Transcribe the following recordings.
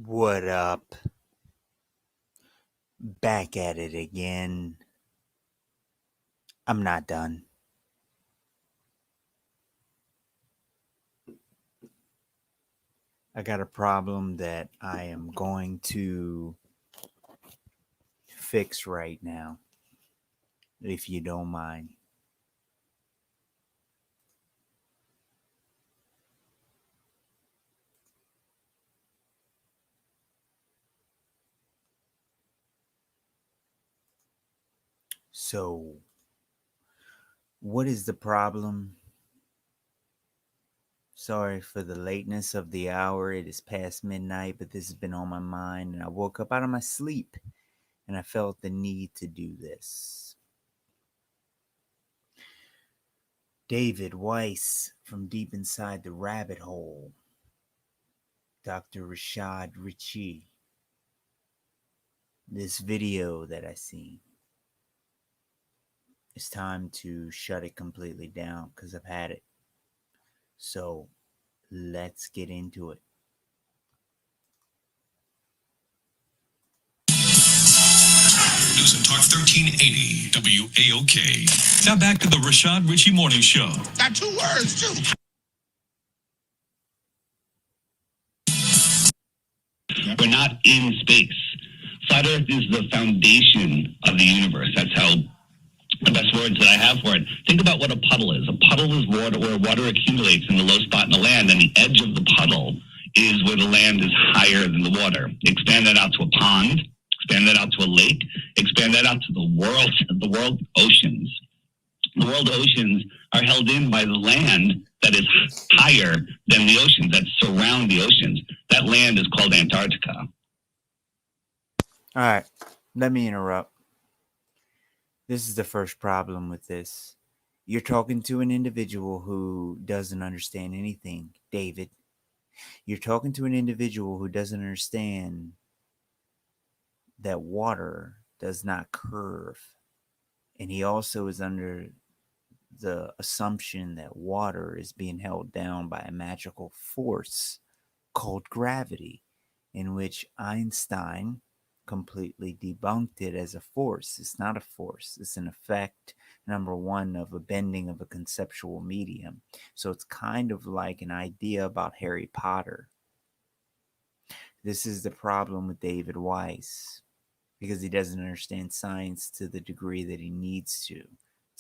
What up? Back at it again. I'm not done. I got a problem that I am going to fix right now, if you don't mind. So, what is the problem? Sorry for the lateness of the hour. It is past midnight, but this has been on my mind, and I woke up out of my sleep and I felt the need to do this. David Weiss from deep inside the rabbit hole. Dr. RASHAD RICHEY. This video that I seen. It's time to shut it completely down because I've had it. So let's get into it. News and Talk 1380 WAOK. Now back to the RASHAD RICHEY Morning Show. Got 2 words, too. We're not in space. Flat Earth is the foundation of the universe. That's how the best words that I have for it. Think about what a puddle is. A puddle is water where water accumulates in the low spot in the land, and the edge of the puddle is where the land is higher than the water. Expand that out to a pond, expand that out to a lake, expand that out to the world oceans. The world oceans are held in by the land that is higher than the oceans, that surround the oceans. That land is called Antarctica. All right, let me interrupt. This is the first problem with this. You're talking to an individual who doesn't understand anything, David. You're talking to an individual who doesn't understand that water does not curve. And he also is under the assumption that water is being held down by a magical force called gravity, in which Einstein completely debunked it as a force. It's not a force. It's an effect, number one, of a bending of a conceptual medium. So it's kind of like an idea about Harry Potter. This is the problem with David Weiss, because he doesn't understand science to the degree that he needs to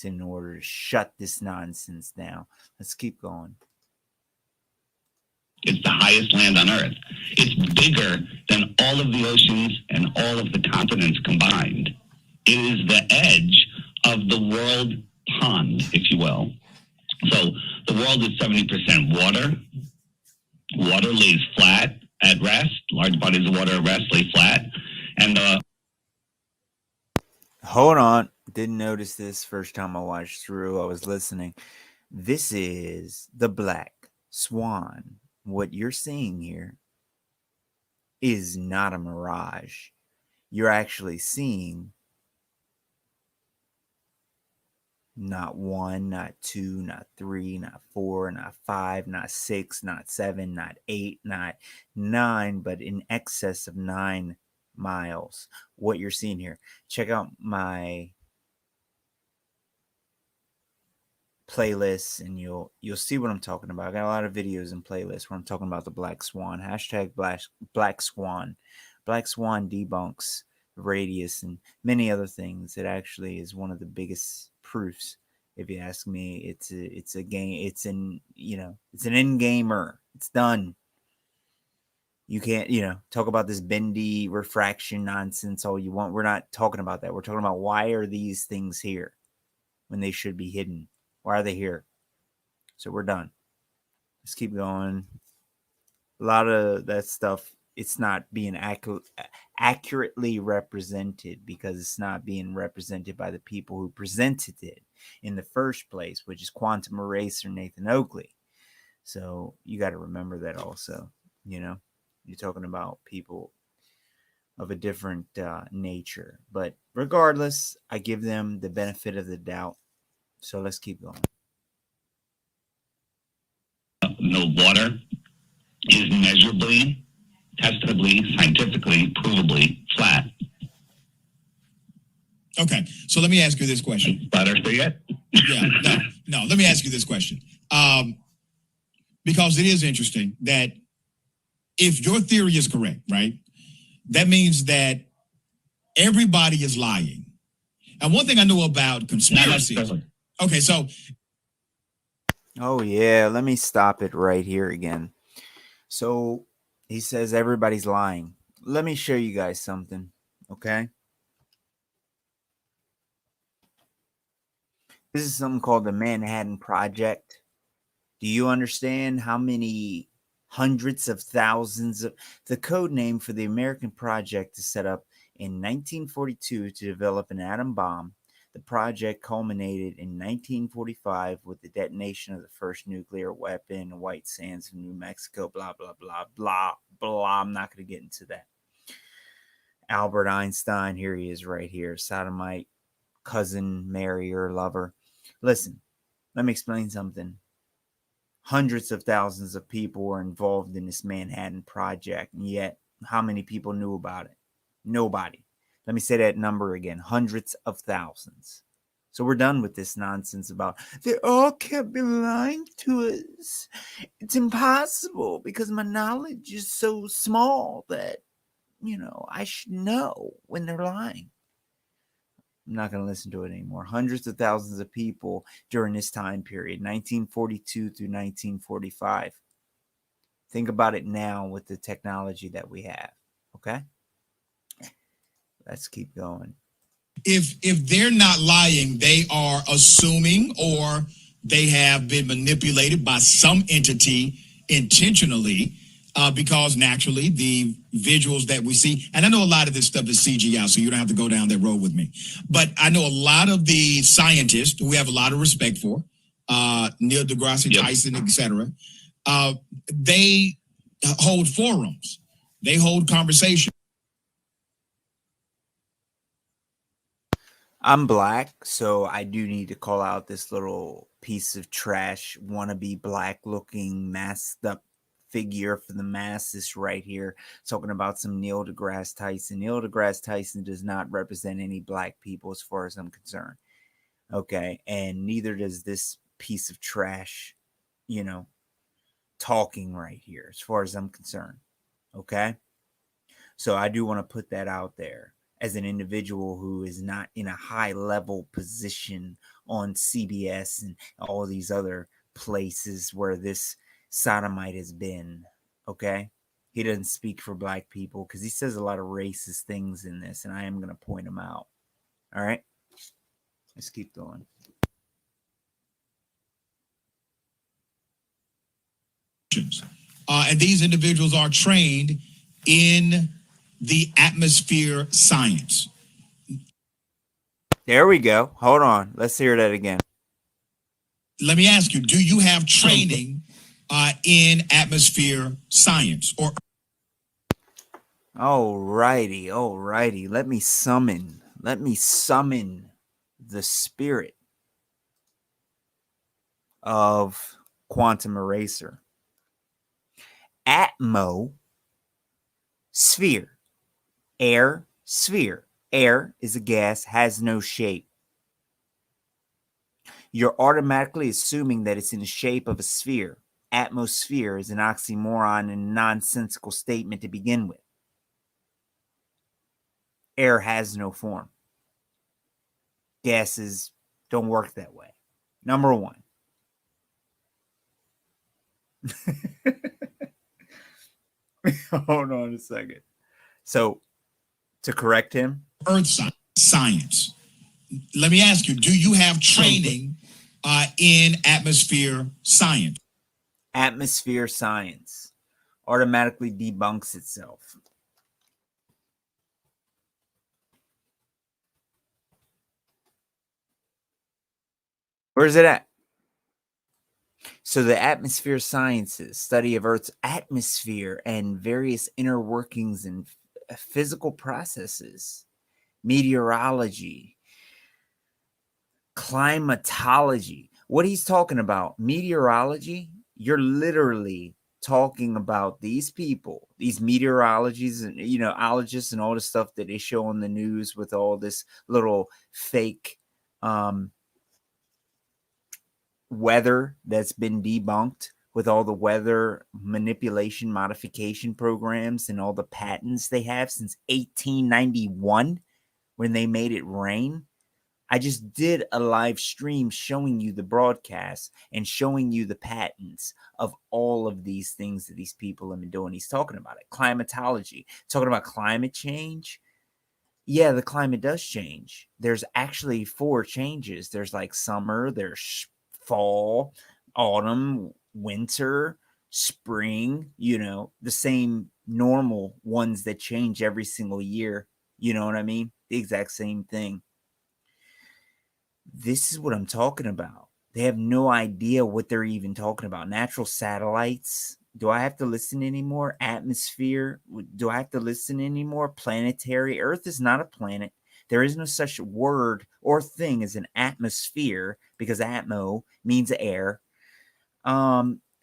in order to shut this nonsense down. Let's keep going. It's the highest land on Earth. It's bigger than all of the oceans and all of the continents combined. It is the edge of the world pond, if you will. So the world is 70% water. Water lays flat at rest. Large bodies of water at rest lay flat. And hold on. Didn't notice this first time I watched through. I was listening. This is the black swan. What you're seeing here is not a mirage. You're actually seeing not 1, not 2, not 3, not 4, not 5, not 6, not 7, not 8, not 9, but in excess of 9 miles. What you're seeing here. Check out my playlists and you'll see what I'm talking about. I got a lot of videos and playlists where I'm talking about the black swan. Hashtag black swan. Black swan debunks radius and many other things. It actually is one of the biggest proofs, if you ask me. It's a game. It's an end gamer. It's done. You can't, talk about this bendy refraction nonsense all you want. We're not talking about that. We're talking about why are these things here when they should be hidden? Why are they here? So we're done. Let's keep going. A lot of that stuff, it's not being accurately represented because it's not being represented by the people who presented it in the first place, which is Quantum Eraser Nathan Oakley. So you got to remember that also. You're talking about people of a different nature. But regardless, I give them the benefit of the doubt. So let's keep going. No water is measurably testably, scientifically, provably flat. Okay, so let me ask you this question. Flat Earth there yet? Yeah, no. Let me ask you this question, because it is interesting that if your theory is correct, right, that means that everybody is lying. And one thing I know about conspiracies. Okay, so. Oh, yeah. Let me stop it right here again. So he says everybody's lying. Let me show you guys something, okay? This is something called the Manhattan Project. Do you understand how many hundreds of thousands of... The code name for the American project is set up in 1942 to develop an atom bomb. The project culminated in 1945 with the detonation of the first nuclear weapon in White Sands of New Mexico, blah, blah, blah, blah, blah. I'm not going to get into that. Albert Einstein, here he is right here, sodomite, cousin, marrier, lover. Listen, let me explain something. Hundreds of thousands of people were involved in this Manhattan Project, and yet how many people knew about it? Nobody. Let me say that number again. Hundreds of thousands. So we're done with this nonsense about they all can't be lying to us. It's impossible because my knowledge is so small that, I should know when they're lying. I'm not going to listen to it anymore. Hundreds of thousands of people during this time period, 1942 through 1945. Think about it now with the technology that we have. Okay? Let's keep going. If they're not lying, they are assuming or they have been manipulated by some entity intentionally, because naturally the visuals that we see, and I know a lot of this stuff is CGI, so you don't have to go down that road with me. But I know a lot of the scientists who we have a lot of respect for, Neil deGrasse Tyson, etc. They hold forums, they hold conversations. I'm black, so I do need to call out this little piece of trash, wannabe black-looking, masked-up figure for the masses right here, talking about some Neil deGrasse Tyson. Neil deGrasse Tyson does not represent any black people as far as I'm concerned. Okay, and neither does this piece of trash, talking right here as far as I'm concerned. Okay, so I do want to put that out there as an individual who is not in a high level position on CBS and all these other places where this sodomite has been. Okay, he doesn't speak for black people because he says a lot of racist things in this, and I am going to point them out. All right, let's keep going. And these individuals are trained in the atmosphere science. There we go. Hold on. Let's hear that again. Let me ask you, do you have training in atmosphere science? Or Alrighty. Let me summon the spirit of Quantum Eraser. Atmosphere. Air, sphere. Air is a gas, has no shape. You're automatically assuming that it's in the shape of a sphere. Atmosphere is an oxymoron and a nonsensical statement to begin with. Air has no form. Gases don't work that way. Number one. Hold on a second. So, to correct him, earth science. Let me ask you, do you have training in atmosphere science? Atmosphere science automatically debunks itself. Where's it at? So the atmosphere sciences, study of Earth's atmosphere and various inner workings and physical processes, meteorology, climatology. What he's talking about, meteorology, you're literally talking about these people, these meteorologists and ologists and all the stuff that they show on the news with all this little fake weather that's been debunked, with all the weather manipulation modification programs and all the patents they have since 1891 when they made it rain. I just did a live stream showing you the broadcast and showing you the patents of all of these things that these people have been doing. He's talking about it. Climatology, talking about climate change. Yeah, the climate does change. There's actually 4 changes. There's like summer, there's fall, autumn, winter, spring, the same normal ones that change every single year. You know what I mean? The exact same thing. This is what I'm talking about. They have no idea what they're even talking about. Natural satellites. Do I have to listen anymore? Atmosphere. Do I have to listen anymore? Planetary. Earth is not a planet. There is no such word or thing as an atmosphere, because atmo means air.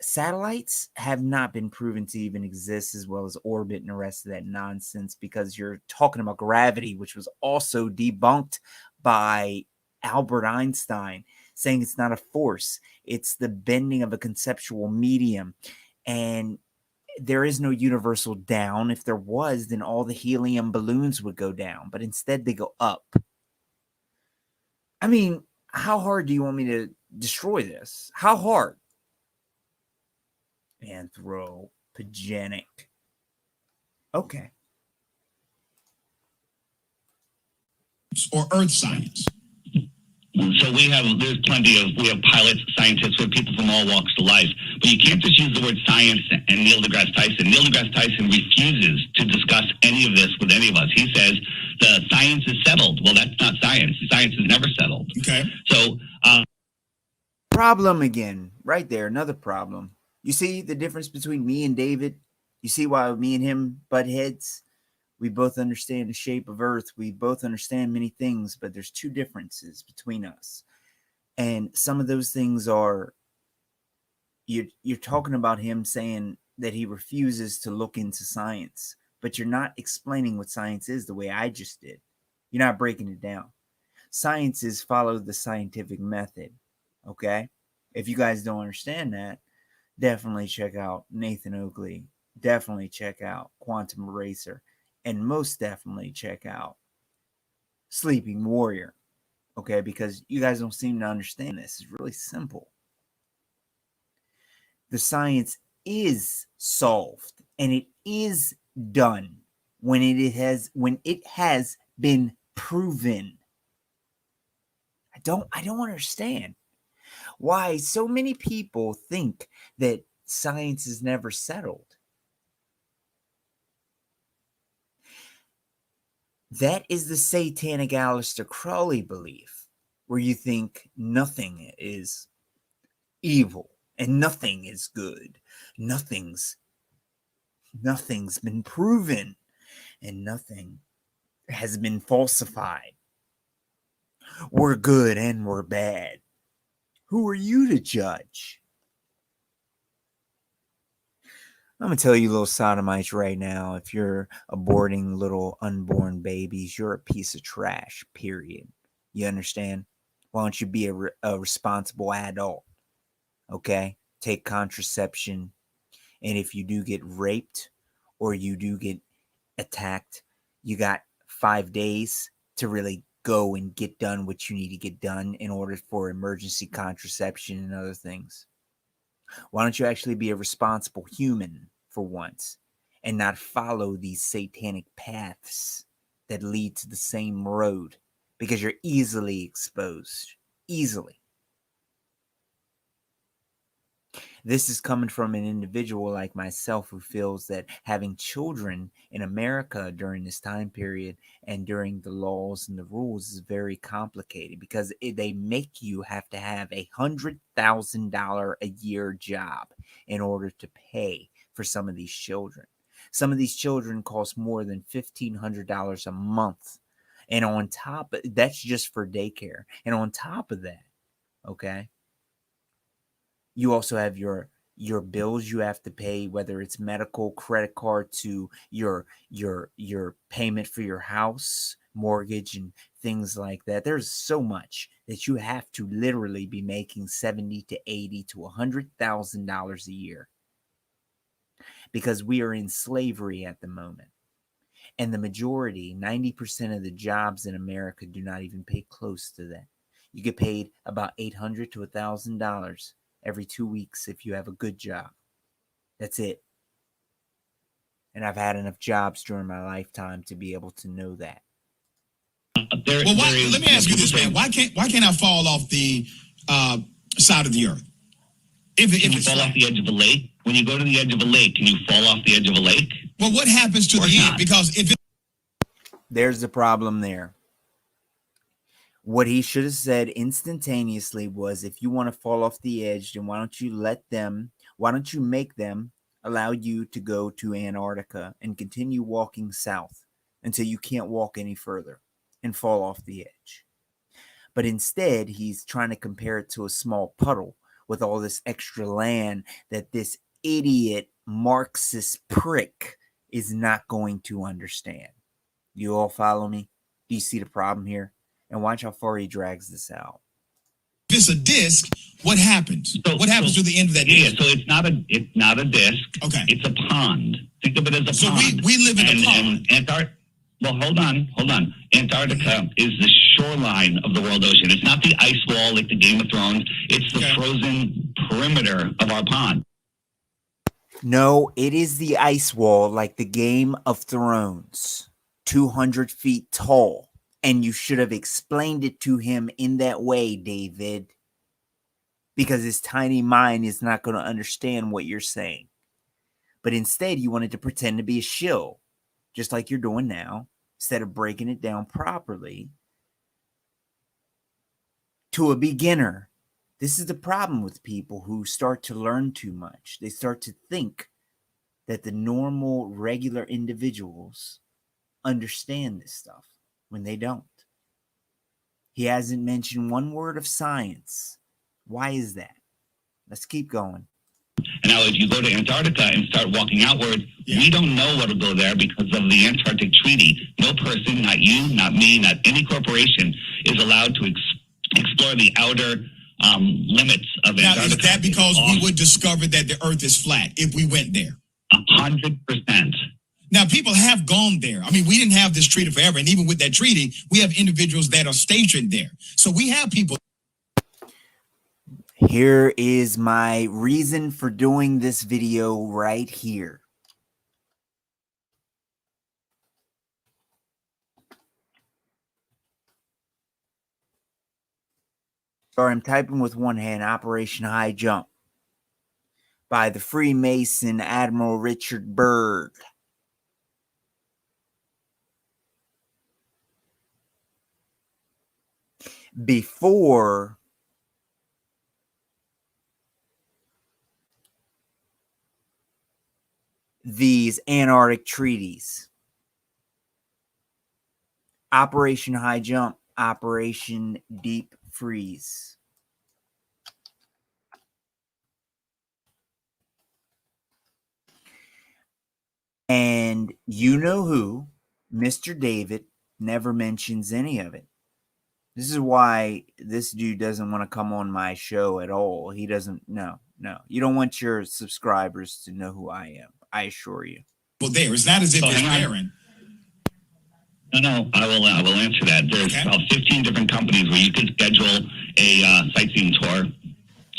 Satellites have not been proven to even exist, as well as orbit and the rest of that nonsense, because you're talking about gravity, which was also debunked by Albert Einstein, saying it's not a force, it's the bending of a conceptual medium. And there is no universal down. If there was, then all the helium balloons would go down, but instead they go up. I mean, how hard do you want me to destroy this? How hard? Anthropogenic. Okay. Or earth science. So we have pilots, scientists, we have people from all walks of life. But you can't just use the word science and Neil deGrasse Tyson. Neil deGrasse Tyson refuses to discuss any of this with any of us. He says the science is settled. Well, that's not science. Science is never settled. Okay. So problem again, right there, another problem. You see the difference between me and David? You see why me and him butt heads? We both understand the shape of Earth. We both understand many things, but there's 2 differences between us. And some of those things are, you're talking about him saying that he refuses to look into science, but you're not explaining what science is the way I just did. You're not breaking it down. Science is follow the scientific method, okay? If you guys don't understand that, definitely check out Nathan Oakley. Definitely check out Quantum Eraser. And most definitely check out Sleeping Warrior, okay? Because you guys don't seem to understand this. It's really simple. The science is solved, and it is done when it has been proven. I don't understand why so many people think that science is never settled. That is the satanic Aleister Crowley belief, where you think nothing is evil and nothing is good. Nothing's been proven and nothing has been falsified. We're good and we're bad. Who are you to judge? I'm going to tell you little sodomites right now, if you're aborting little unborn babies, you're a piece of trash, period. You understand? Why don't you be a responsible adult? Okay? Take contraception. And if you do get raped or you do get attacked, you got 5 days to really go and get done what you need to get done in order for emergency contraception and other things. Why don't you actually be a responsible human for once and not follow these satanic paths that lead to the same road, because you're easily exposed. Easily. This is coming from an individual like myself who feels that having children in America during this time period and during the laws and the rules is very complicated, because they make you have to have $100,000 a year job in order to pay for some of these children. Some of these children cost more than $1,500 a month. And on top, that's just for daycare. And on top of that, okay, you also have your your bills you have to pay, whether it's medical, credit card, to your payment for your house, mortgage, and things like that. There's so much that you have to literally be making $70 to $80 to $100,000 a year, because we are in slavery at the moment. And the majority, 90% of the jobs in America do not even pay close to that. You get paid about $800 to $1,000 every 2 weeks if you have a good job. That's it. And I've had enough jobs during my lifetime to be able to know that. Well, let me ask you this, man. Why can't I fall off the side of the earth? If you fall off the edge of a lake, when you go to the edge of a lake, can you fall off the edge of a lake? Well, what happens to the end? Because if there's the problem there. What he should have said instantaneously was, if you want to fall off the edge, then why don't you make them allow you to go to Antarctica and continue walking south until you can't walk any further and fall off the edge. But instead, he's trying to compare it to a small puddle with all this extra land that this idiot Marxist prick is not going to understand. You all follow me? Do you see the problem here? And watch how far he drags this out. If it's a disc, what happens? What happens to the end of that disc? So it's not a disc. Okay. It's a pond. Think of it as a pond. So we live in a pond. Well, hold on. Antarctica is the shoreline of the world ocean. It's not the ice wall like the Game of Thrones. It's the frozen perimeter of our pond. No, it is the ice wall like the Game of Thrones. 200 feet tall. And you should have explained it to him in that way, David. Because his tiny mind is not going to understand what you're saying. But instead, you wanted to pretend to be a shill, just like you're doing now, instead of breaking it down properly to a beginner. This is the problem with people who start to learn too much. They start to think that the normal, regular individuals understand this stuff when they don't. He hasn't mentioned one word of science. Why is that? Let's keep going. And now if you go to Antarctica and start walking outward, we don't know what'll go there because of the Antarctic Treaty. No person, not you, not me, not any corporation, is allowed to explore the outer limits of Antarctica. Now, is that because we would discover that the Earth is flat if we went there? 100%. Now, people have gone there. I mean, we didn't have this treaty forever. And even with that treaty, we have individuals that are stationed there. So we have people. Here is my reason for doing this video right here. Sorry, I'm typing with one hand. Operation High Jump by the Freemason Admiral Richard Byrd. Before these Antarctic treaties, Operation High Jump, Operation Deep Freeze. And you know who, Mr. David, never mentions any of it. This is why this dude doesn't want to come on my show at all. He doesn't. No. You don't want your subscribers to know who I am. I assure you. Well, it's not as if it's barren. No, I will answer that. There's about 15 different companies where you could schedule a sightseeing tour.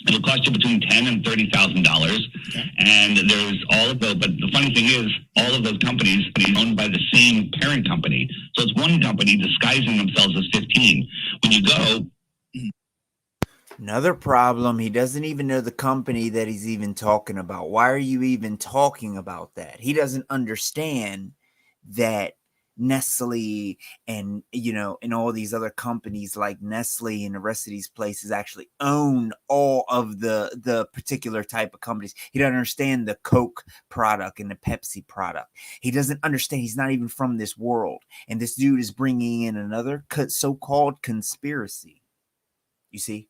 It'll cost you between $10,000 and $30,000. Okay. And there's all of those. But the funny thing is, all of those companies are owned by the same parent company. So it's one company disguising themselves as 15. When you go. Another problem, he doesn't even know the company that he's even talking about. Why are you even talking about that? He doesn't understand that Nestle and, and all these other companies like Nestle and the rest of these places actually own all of the particular type of companies. He doesn't understand the Coke product and the Pepsi product. He doesn't understand. He's not even from this world. And this dude is bringing in another so-called conspiracy. You see,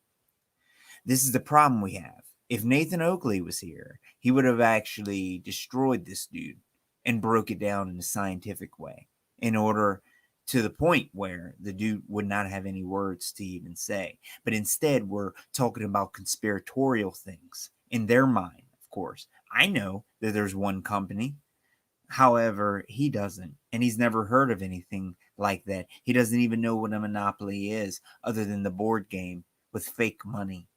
this is the problem we have. If Nathan Oakley was here, he would have actually destroyed this dude and broke it down in a scientific way in order to the point where the dude would not have any words to even say. But instead, we're talking about conspiratorial things in their mind, of course. I know that there's one company. However, he doesn't. And he's never heard of anything like that. He doesn't even know what a monopoly is other than the board game with fake money.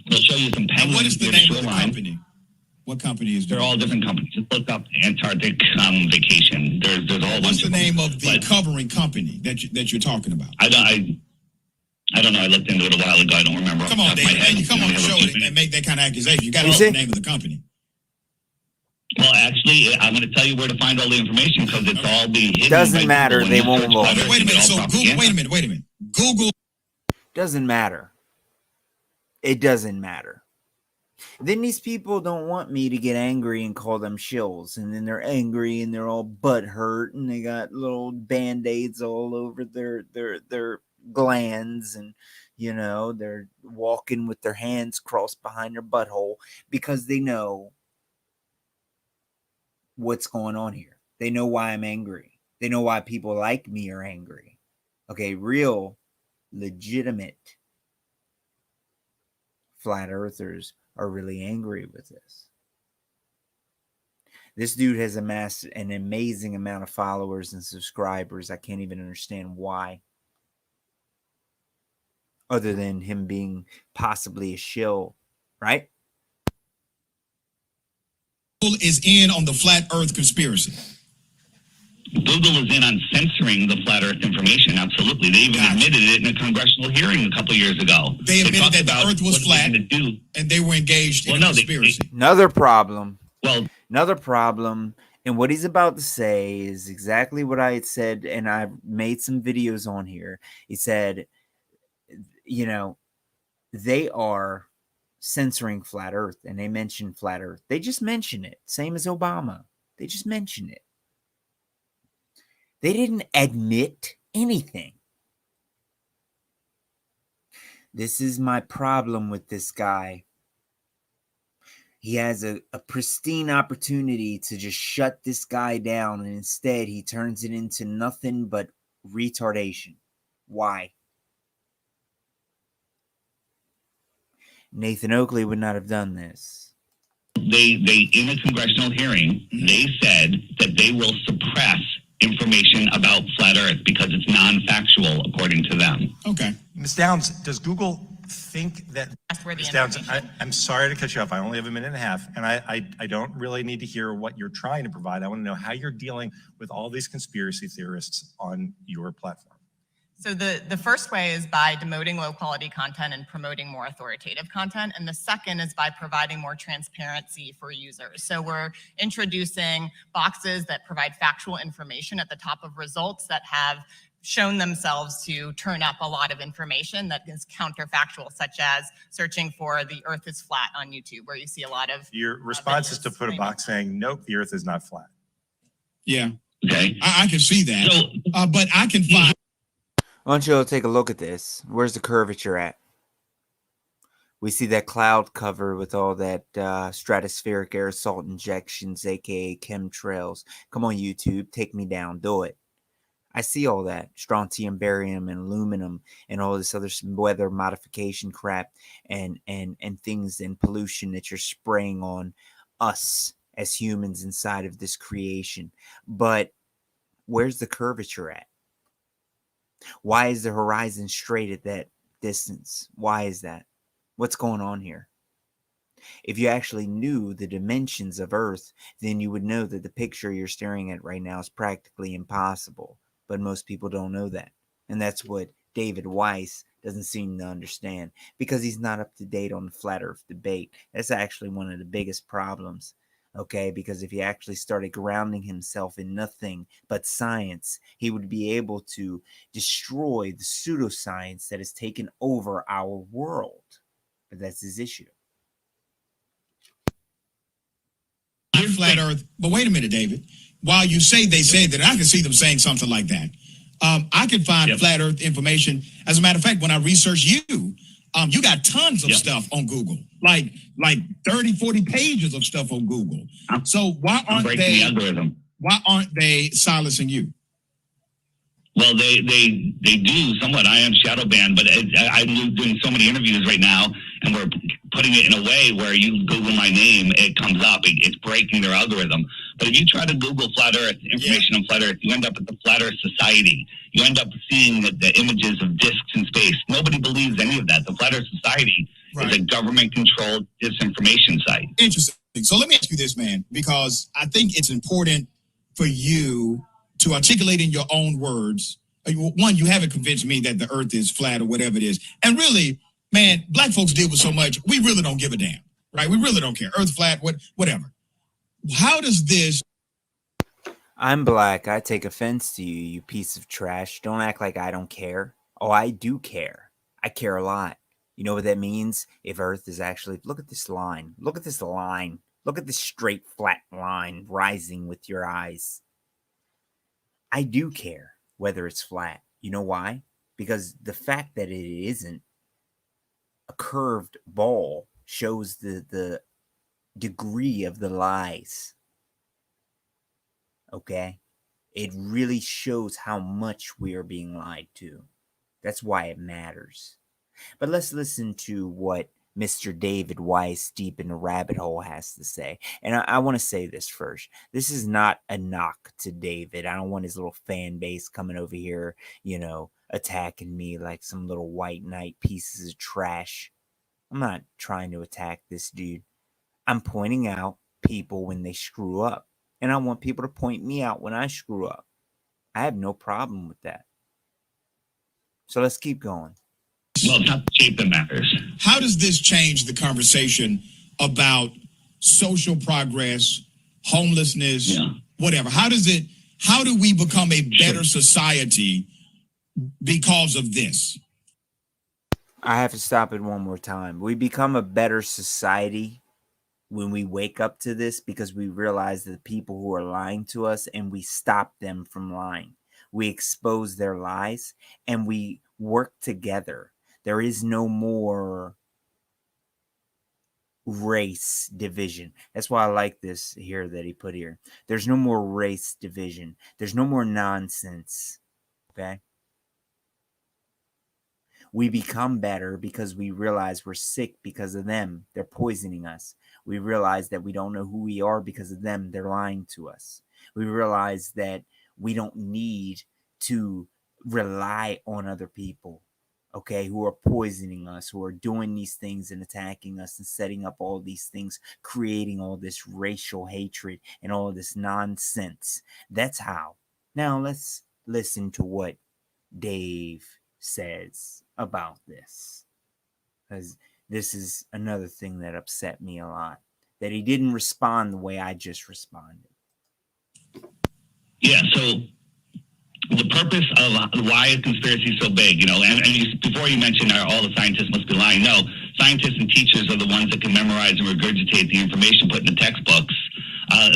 We'll show you some And penguins. what is the near name of the shoreline. company? What company is They're doing all it? different companies. Just look up Antarctic vacation. There's a whole What's bunch the of name them. of the But covering company that you're talking about? I don't know. I looked into it a while ago. I don't remember. Come off on, the top of my David. head. Man, you come on the Let me show have a few and make that kind of accusation. You got to You know see? the name of the company. Well, actually, I'm going to tell you where to find all the information because it's all being hidden. Doesn't by matter. people They when you won't search look. for it. Wait a minute. It's So all Google. propaganda. Wait a minute. Google. Doesn't matter. It doesn't matter. Then these people don't want me to get angry and call them shills. And then they're angry and they're all butt hurt and they got little band-aids all over their glands, and you know, they're walking with their hands crossed behind their butthole because they know what's going on here. They know why I'm angry. They know why people like me are angry. Okay, real, legitimate flat earthers are really angry with this. This dude has amassed an amazing amount of followers and subscribers. I can't even understand why. Other than him being possibly a shill, right? Google is in on the flat Earth conspiracy. Google is in on censoring the flat Earth information. Absolutely, they even Gotcha. admitted it in a congressional hearing a couple years ago. They admitted talked that the about Earth was what flat. they're gonna do. And they were engaged in Well, a no, they- conspiracy. Another problem. Well, And what he's about to say is exactly what I had said. And I've made some videos on here. He said, you know, they are censoring flat earth, and they mention flat earth. They just mention it. Same as Obama. They just mention it. They didn't admit anything. This is my problem with this guy. He has a pristine opportunity to just shut this guy down, and instead he turns it into nothing but retardation. Why? Nathan Oakley would not have done this. they in a congressional hearing, they said that they will suppress information about flat Earth because it's non-factual, according to them. Okay. Ms. Downs, does Google think that? That's where the Ms. Downs, information. I'm sorry to cut you off. I only have a minute and a half, and I don't really need to hear what you're trying to provide. I want to know how you're dealing with all these conspiracy theorists on your platform. So the first way is by demoting low quality content and promoting more authoritative content. And the second is by providing more transparency for users. So we're introducing boxes that provide factual information at the top of results that have shown themselves to turn up a lot of information that is counterfactual, such as searching for the earth is flat on YouTube, where you see a lot of Your response is to videos put a claiming box that. saying, nope, the earth is not flat. Yeah. Okay. I can see that. So But I can find. Why don't you take a look at this? Where's the curvature at? We see that cloud cover with all that stratospheric air salt injections, aka chemtrails. Come on, YouTube, take me down, do it. I see all that strontium, barium, and aluminum, and all this other weather modification crap, and things and pollution that you're spraying on us as humans inside of this creation. But where's the curvature at? Why is the horizon straight at that distance? Why is that? What's going on here? If you actually knew the dimensions of Earth, then you would know that the picture you're staring at right now is practically impossible. But most people don't know that. And that's what David Weiss doesn't seem to understand, because he's not up to date on the flat Earth debate. That's actually one of the biggest problems. Okay, because if he actually started grounding himself in nothing but science, he would be able to destroy the pseudoscience that has taken over our world. But that's his issue. Flat Earth. But wait a minute, David. While you say they said that, I can see them saying something like that. I can find Yep. flat Earth information. As a matter of fact, when I researched you, You got tons of Yep. stuff on Google, like 30, 40 pages of stuff on Google. So why I'm aren't breaking the algorithm. silencing you? Well, they do somewhat. I am shadow banned, but I'm doing so many interviews right now, and we're putting it in a way where you Google my name, it comes up. It's breaking their algorithm. But if you try to Google Flat Earth, information on Flat Earth, you end up at the Flat Earth Society. You end up seeing the images of discs in space. Nobody believes any of that. The Flat Earth Society is a government-controlled disinformation site. Interesting. So let me ask you this, man, because I think it's important for you to articulate in your own words. One, you haven't convinced me that the earth is flat or whatever it is. And really, man, black folks deal with so much, we really don't give a damn, right? We really don't care. Earth flat, whatever. How does this... I'm black. I take offense to you, you piece of trash. Don't act like I don't care. Oh, I do care. I care a lot. You know what that means? If Earth is actually... Look at this line. Look at this line. Look at this straight, flat line rising with your eyes. I do care whether it's flat. You know why? Because the fact that it isn't a curved ball shows the degree of the lies. Okay? It really shows how much we are being lied to. That's why it matters. But let's listen to what Mr. David Weiss, deep in the rabbit hole, has to say. And I want to say this first. This is not a knock to David. I don't want his little fan base coming over here, attacking me like some little white knight pieces of trash. I'm not trying to attack this dude. I'm pointing out people when they screw up. And I want people to point me out when I screw up. I have no problem with that. So let's keep going. Well, it's not the shape that matters. How does this change the conversation about social progress, homelessness, whatever? How do we become a better society because of this? I have to stop it one more time. We become a better society when we wake up to this because we realize the people who are lying to us and we stop them from lying. We expose their lies and we work together. There is no more race division. That's why I like this here that he put here. There's no more race division. There's no more nonsense. Okay? We become better because we realize we're sick because of them. They're poisoning us. We realize that we don't know who we are because of them. They're lying to us. We realize that we don't need to rely on other people. Okay, who are poisoning us, who are doing these things and attacking us and setting up all these things, creating all this racial hatred and all this nonsense. That's how. Now let's listen to what Dave says about this. Because this is another thing that upset me a lot. That he didn't respond the way I just responded. Yeah, so the purpose of why is conspiracy so big, before you mentioned all the scientists must be lying. No, scientists and teachers are the ones that can memorize and regurgitate the information put in the textbooks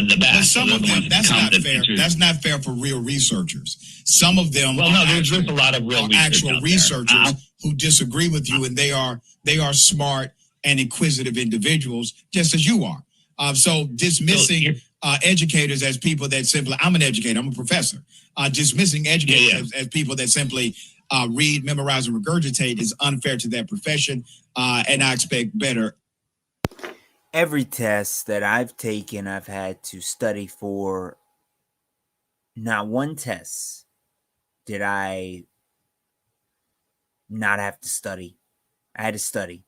the best. But some of them, that's not fair. That's not fair for real researchers. Some of them there's a lot of real actual researchers who disagree with you, and they are smart and inquisitive individuals, just as you are. So dismissing educators as people that simply, I'm an educator, I'm a professor. Dismissing educators as people that simply read, memorize, and regurgitate is unfair to that profession, and I expect better. Every test that I've taken, I've had to study for. Not one test did I not have to study. I had to study.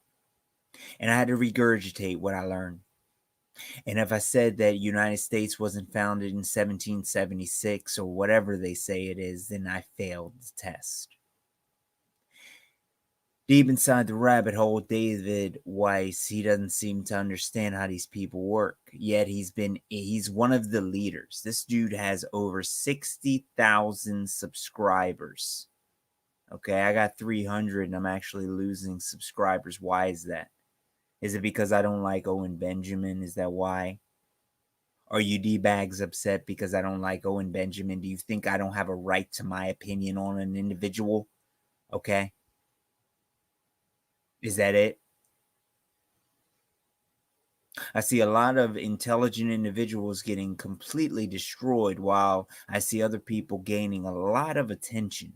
And I had to regurgitate what I learned. And if I said that United States wasn't founded in 1776 or whatever they say it is, then I failed the test. Deep inside the rabbit hole, David Weiss, he doesn't seem to understand how these people work. Yet he's one of the leaders. This dude has over 60,000 subscribers. Okay, I got 300 and I'm actually losing subscribers. Why is that? Is it because I don't like Owen Benjamin? Is that why? Are you D-bags upset because I don't like Owen Benjamin? Do you think I don't have a right to my opinion on an individual? Okay. Is that it? I see a lot of intelligent individuals getting completely destroyed while I see other people gaining a lot of attention.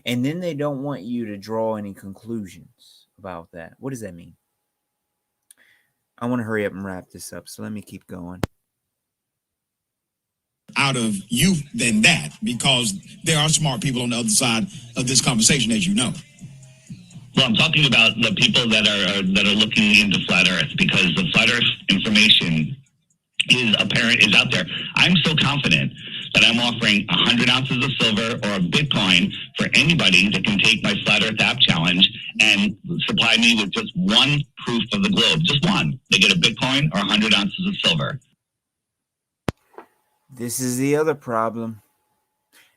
And then they don't want you to draw any conclusions about that. What does that mean? I want to hurry up and wrap this up, so let me keep going. Out of youth than that, because there are smart people on the other side of this conversation, as you know. Well, I'm talking about the people that are looking into flat Earth, because the flat Earth information is out there. I'm so confident that I'm offering 100 ounces of silver or a Bitcoin for anybody that can take my Flat Earth app challenge and supply me with just one proof of the globe. Just one. They get a Bitcoin or 100 ounces of silver. This is the other problem.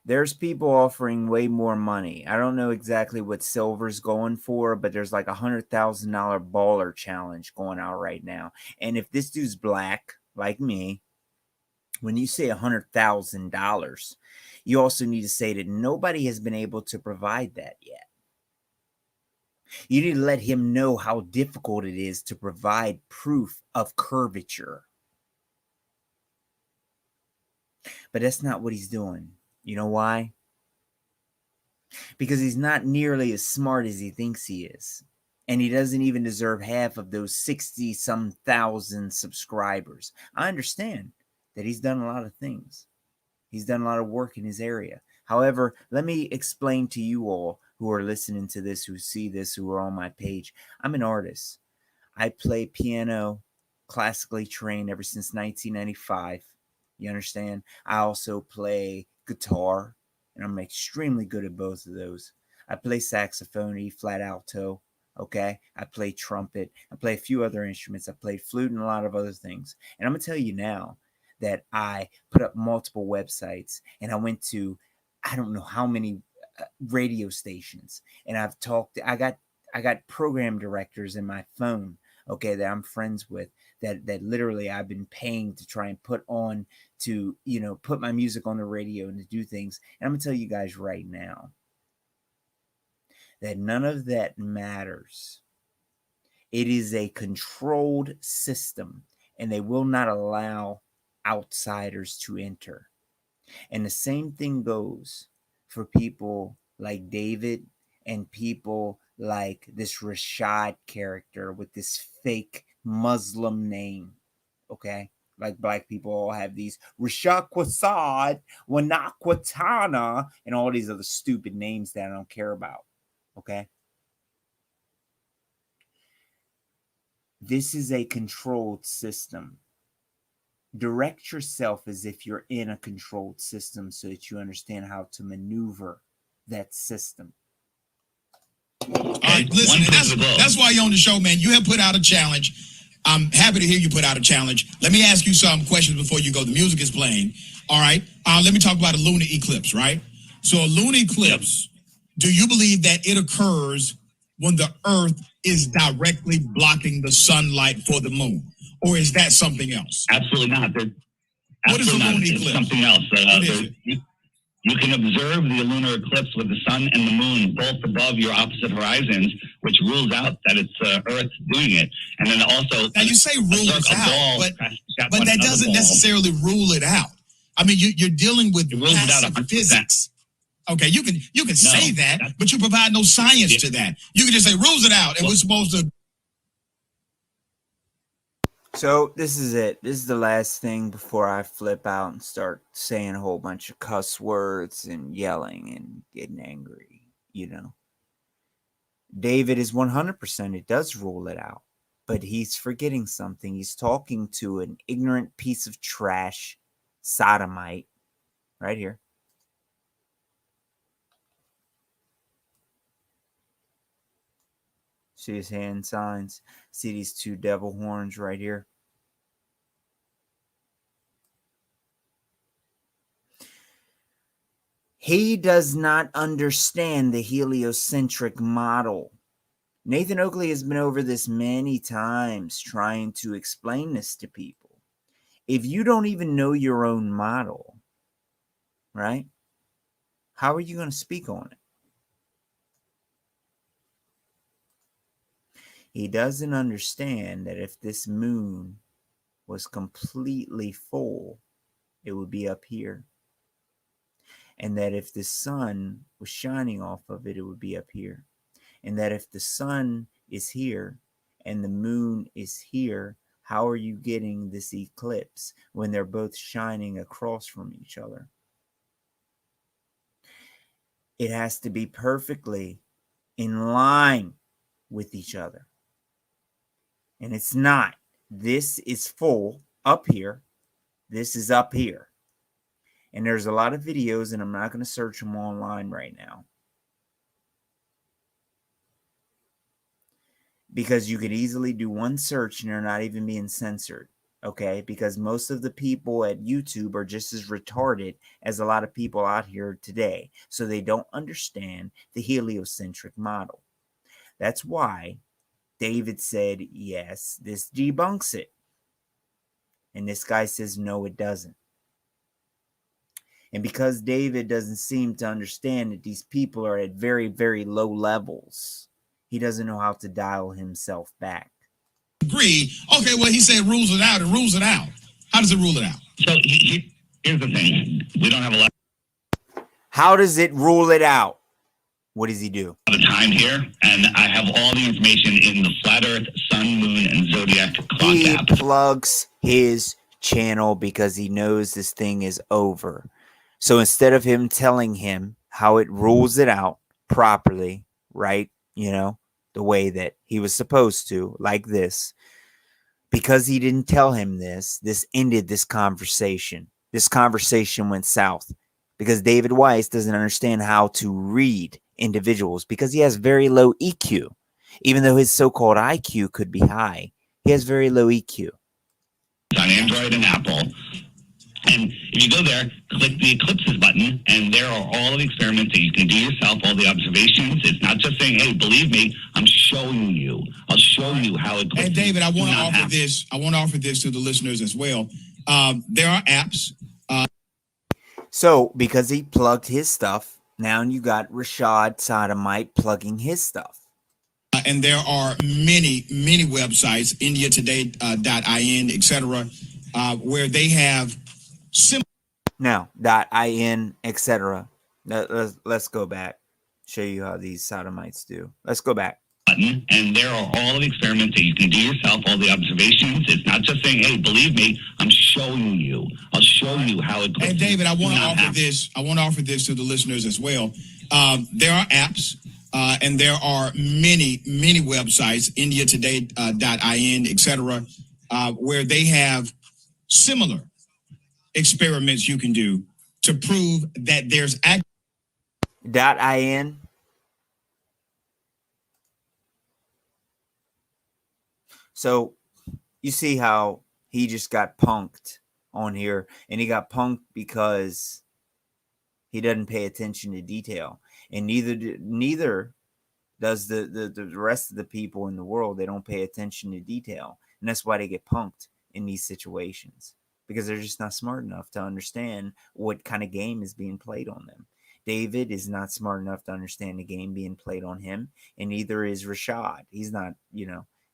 There's people offering way more money. I don't know exactly what silver's going for, but there's like $100,000 baller challenge going out right now. And if this dude's black, like me, when you say $100,000, you also need to say that nobody has been able to provide that yet. You need to let him know how difficult it is to provide proof of curvature. But that's not what he's doing. You know why? Because he's not nearly as smart as he thinks he is. And he doesn't even deserve half of those 60-some thousand subscribers. I understand that he's done a lot of things. He's done a lot of work in his area. However, let me explain to you all who are listening to this, who see this, who are on my page. I'm an artist. I play piano, classically trained ever since 1995. You understand? I also play guitar, and I'm extremely good at both of those. I play saxophone, E flat alto. Okay. I play trumpet. I play a few other instruments. I play flute and a lot of other things. And I'm going to tell you now that I put up multiple websites, and I went to, I don't know how many radio stations, and I've talked, I got program directors in my phone, okay, that I'm friends with, that literally I've been paying to try and put on to, put my music on the radio and to do things. And I'm going to tell you guys right now that none of that matters. It is a controlled system, and they will not allow outsiders to enter. And the same thing goes for people like David and people like this RASHAD character with this fake Muslim name. Okay. Like black people all have these Rashad Quasad, Wanakwatana, and all these other stupid names that I don't care about. Okay. This is a controlled system. Direct yourself as if you're in a controlled system so that you understand how to maneuver that system. All right, listen, that's why you're on the show, man. You have put out a challenge. I'm happy to hear you put out a challenge. Let me ask you some questions before you go. The music is playing. All right. Let me talk about a lunar eclipse, right? So a lunar eclipse, do you believe that it occurs when the Earth is directly blocking the sunlight for the moon? Or is that something else? Absolutely not. What is a lunar eclipse? It's something else. You can observe the lunar eclipse with the sun and the moon both above your opposite horizons, which rules out that it's Earth doing it. And then also, now you say rule it out, but that doesn't necessarily rule it out. I mean, you're dealing with passive physics. Okay, you can say that, but you provide no science to that. You can just say rules it out, and we're supposed to. So this is it. This is the last thing before I flip out and start saying a whole bunch of cuss words and yelling and getting angry, David is 100%. It does rule it out, but he's forgetting something. He's talking to an ignorant piece of trash, sodomite, right here. See his hand signs? See these two devil horns right here? He does not understand the heliocentric model. Nathan Oakley has been over this many times trying to explain this to people. If you don't even know your own model, right? How are you going to speak on it? He doesn't understand that if this moon was completely full, it would be up here. And that if the sun was shining off of it, it would be up here. And that if the sun is here and the moon is here, how are you getting this eclipse when they're both shining across from each other? It has to be perfectly in line with each other. And it's not. This is full up here. This is up here. And there's a lot of videos, and I'm not going to search them online right now, because you could easily do one search and they're not even being censored. Okay, because most of the people at YouTube are just as retarded as a lot of people out here today. So they don't understand the heliocentric model. That's why David said, yes, this debunks it. And this guy says, no, it doesn't. And because David doesn't seem to understand that these people are at very, very low levels, he doesn't know how to dial himself back. Agree. Okay, well, he said rules it out and rules it out. How does it rule it out? So here's the thing. We don't have a lot How does it rule it out? What does he do? of time here, and I have all the information in the Flat Earth, Sun, Moon, and Zodiac clock He app. plugs his channel because he knows this thing is over. So instead of him telling him how it rules it out properly, right? You know, the way that he was supposed to, like this, because he didn't tell him this ended this conversation. This conversation went south because David Weiss doesn't understand how to read individuals because he has very low EQ. Even though his so-called IQ could be high, he has very low EQ. On Android and Apple. And if you go there, click the eclipses button, and there are all the experiments that you can do yourself, all the observations. It's not just saying, hey, believe me, I'm showing you. I'll show you how it goes. And David, I want to offer this. I want to offer this to the listeners as well. There are apps. So because he plugged his stuff, now you got Rashad Sodomite plugging his stuff. And there are many websites, indiatoday.in, etc., where they have Now, .in, etc. Let's go back. Show you how these sodomites do. Let's go back. Button, and there are all the experiments that you can do yourself, all the observations. It's not just saying, hey, believe me, I'm showing you. I'll show you how it goes. And David, I want to offer this. I want to offer this to the listeners as well. There are apps, and there are many websites, indiatoday.in, etc., where they have similar experiments you can do to prove that there's .in. So you see how he just got punked on here, and he got punked because he doesn't pay attention to detail, and neither does the rest of the people in the world. They don't pay attention to detail, and that's why they get punked in these situations, because they're just not smart enough to understand what kind of game is being played on them. David is not smart enough to understand the game being played on him, and neither is Rashad. He's not,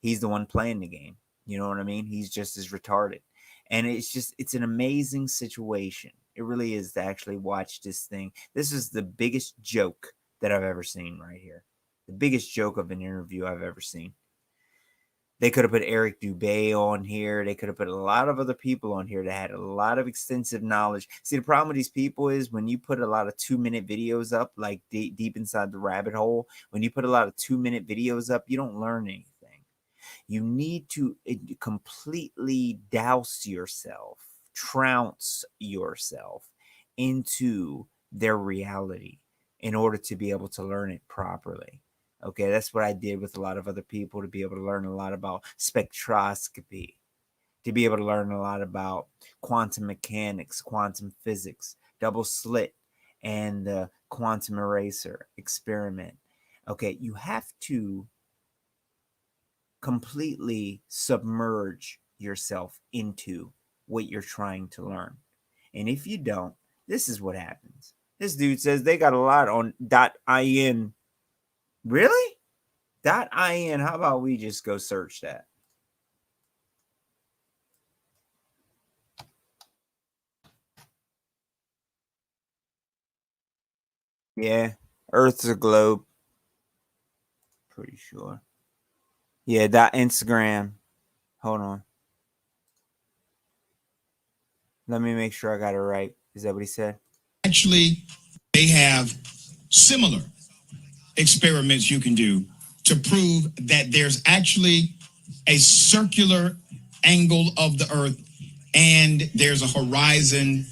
he's the one playing the game. You know what I mean? He's just as retarded. And it's an amazing situation. It really is to actually watch this thing. This is the biggest joke that I've ever seen right here. The biggest joke of an interview I've ever seen. They could have put Eric Dubé on here. They could have put a lot of other people on here that had a lot of extensive knowledge. See, the problem with these people is when you put a lot of 2-minute videos up, like deep inside the rabbit hole, when you put a lot of 2-minute videos up, you don't learn anything. You need to completely douse yourself, trounce yourself into their reality in order to be able to learn it properly. Okay, that's what I did with a lot of other people, to be able to learn a lot about spectroscopy, to be able to learn a lot about quantum mechanics, quantum physics, double slit, and the quantum eraser experiment. Okay, you have to completely submerge yourself into what you're trying to learn. And if you don't, this is what happens. This dude says they got a lot on .in. Really? .in, how about we just go search that? Yeah, Earth's a globe. Pretty sure. Yeah, .Instagram. Hold on. Let me make sure I got it right. Is that what he said? Actually, they have similar experiments you can do to prove that there's actually a circular angle of the Earth and there's a horizon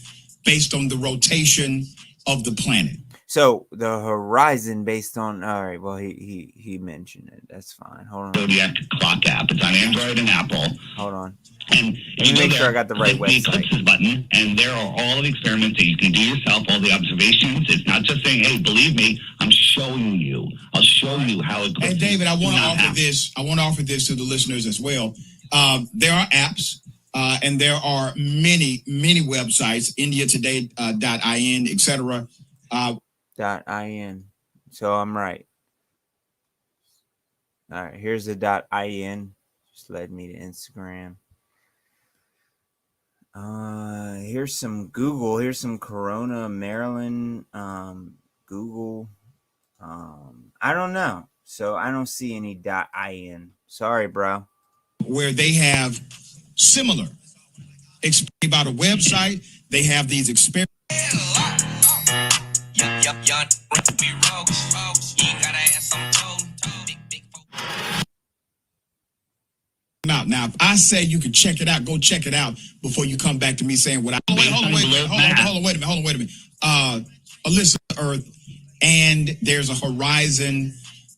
based on the rotation of the planet. So the horizon based on, all right, well, he mentioned it. That's fine. Hold on. Zodiac clock app. It's on Android and Apple. Hold on. And Let me make sure I got the right click the website. eclipses button, and there are all the experiments that you can do yourself, all the observations. It's not just saying, hey, believe me, I'm showing you. I'll show you how it goes. Hey, David, I want to offer this. I want to offer this to the listeners as well. There are apps, and there are many websites, indiatoday.in, etc. .in. So I'm right. All right, here's the .in. Just led me to Instagram. Here's some Google. Here's some Corona, Maryland, Google. I don't know. So I don't see any .in. Sorry, bro. Where they have similar about a website, they have these experiments. Now, if I say you can check it out, go check it out before you come back to me saying what I. Hold on, wait a minute. Alyssa, Earth, and there's a horizon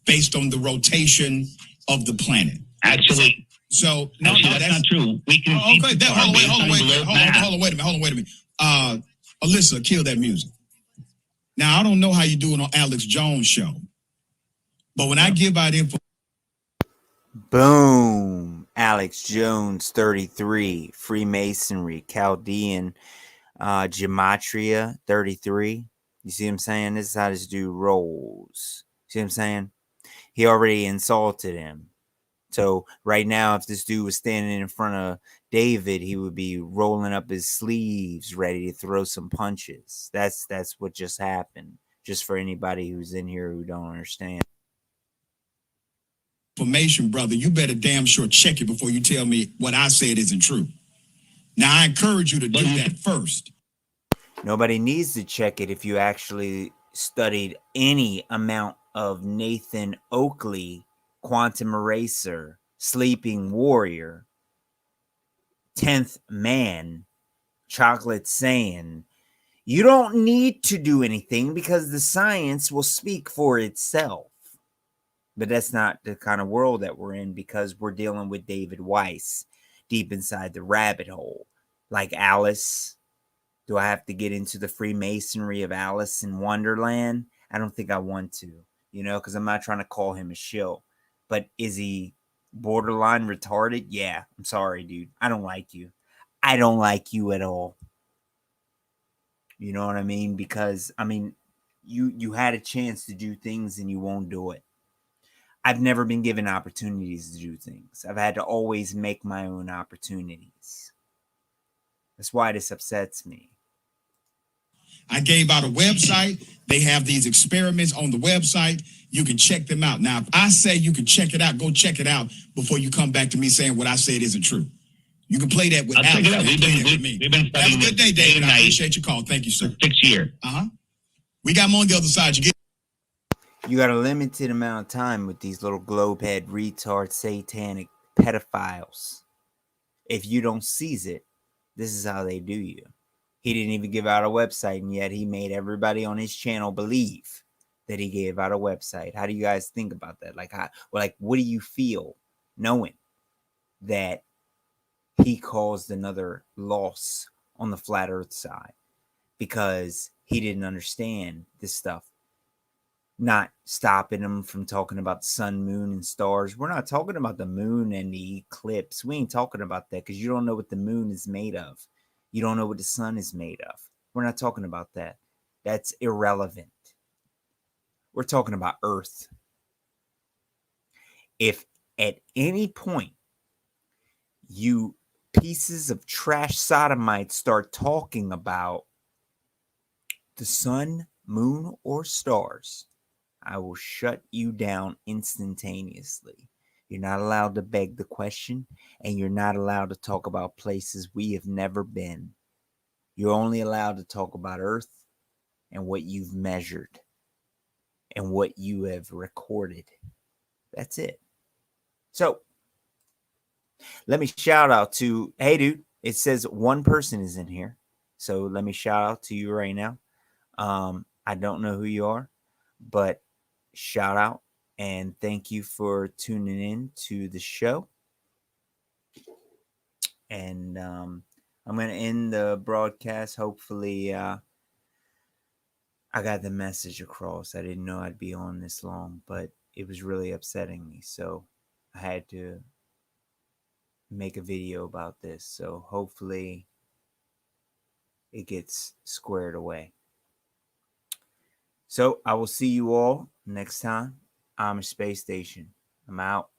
based on the rotation of the planet. Actually, so that's not true. We can see hold on, wait a minute. Alyssa, kill that music. Now, I don't know how you do it on Alex Jones' show, but when I give out info. Boom. Alex Jones, 33. Freemasonry, Chaldean, Gematria, 33. You see what I'm saying? This is how this dude rolls. See what I'm saying? He already insulted him. So right now, if this dude was standing in front of David, he would be rolling up his sleeves, ready to throw some punches. That's what just happened. Just for anybody who's in here who don't understand. Information, brother, you better damn sure check it before you tell me what I said isn't true. Now, I encourage you to do that first. Nobody needs to check it if you actually studied any amount of Nathan Oakley, Quantum Eraser, Sleeping Warrior, 10th Man, Chocolate Saiyan. You don't need to do anything because the science will speak for itself. But that's not the kind of world that we're in because we're dealing with David Weiss deep inside the rabbit hole. Like Alice. Do I have to get into the Freemasonry of Alice in Wonderland? I don't think I want to, because I'm not trying to call him a shill. But is he borderline retarded? Yeah, I'm sorry, dude. I don't like you. I don't like you at all. You know what I mean? Because, you had a chance to do things and you won't do it. I've never been given opportunities to do things. I've had to always make my own opportunities. That's why this upsets me. I gave out a website. They have these experiments on the website. You can check them out. Now, if I say you can check it out, go check it out before you come back to me saying what I said isn't true. You can play that with Alex. We've been studying. Have a good day, David. I appreciate your call. Thank you, sir. 6 years. We got more on the other side. You got a limited amount of time with these little globehead, retard, satanic pedophiles. If you don't seize it, this is how they do you. He didn't even give out a website, and yet he made everybody on his channel believe that he gave out a website. How do you guys think about that? What do you feel knowing that he caused another loss on the flat earth side because he didn't understand this stuff? Not stopping him from talking about the sun, moon, and stars. We're not talking about the moon and the eclipse. We ain't talking about that because you don't know what the moon is made of. You don't know what the sun is made of. We're not talking about that. That's irrelevant. We're talking about Earth. if at any point you pieces of trash sodomites start talking about the sun, moon, or stars, I will shut you down instantaneously. You're not allowed to beg the question, and you're not allowed to talk about places we have never been. You're only allowed to talk about Earth and what you've measured and what you have recorded. That's it. So let me shout out to, hey, dude, it says one person is in here. So let me shout out to you right now. I don't know who you are, but shout out and thank you for tuning in to the show. And I'm going to end the broadcast. Hopefully, I got the message across. I didn't know I'd be on this long, but it was really upsetting me. So I had to make a video about this. So hopefully it gets squared away. So I will see you all next time. I'm a Space Station. I'm out.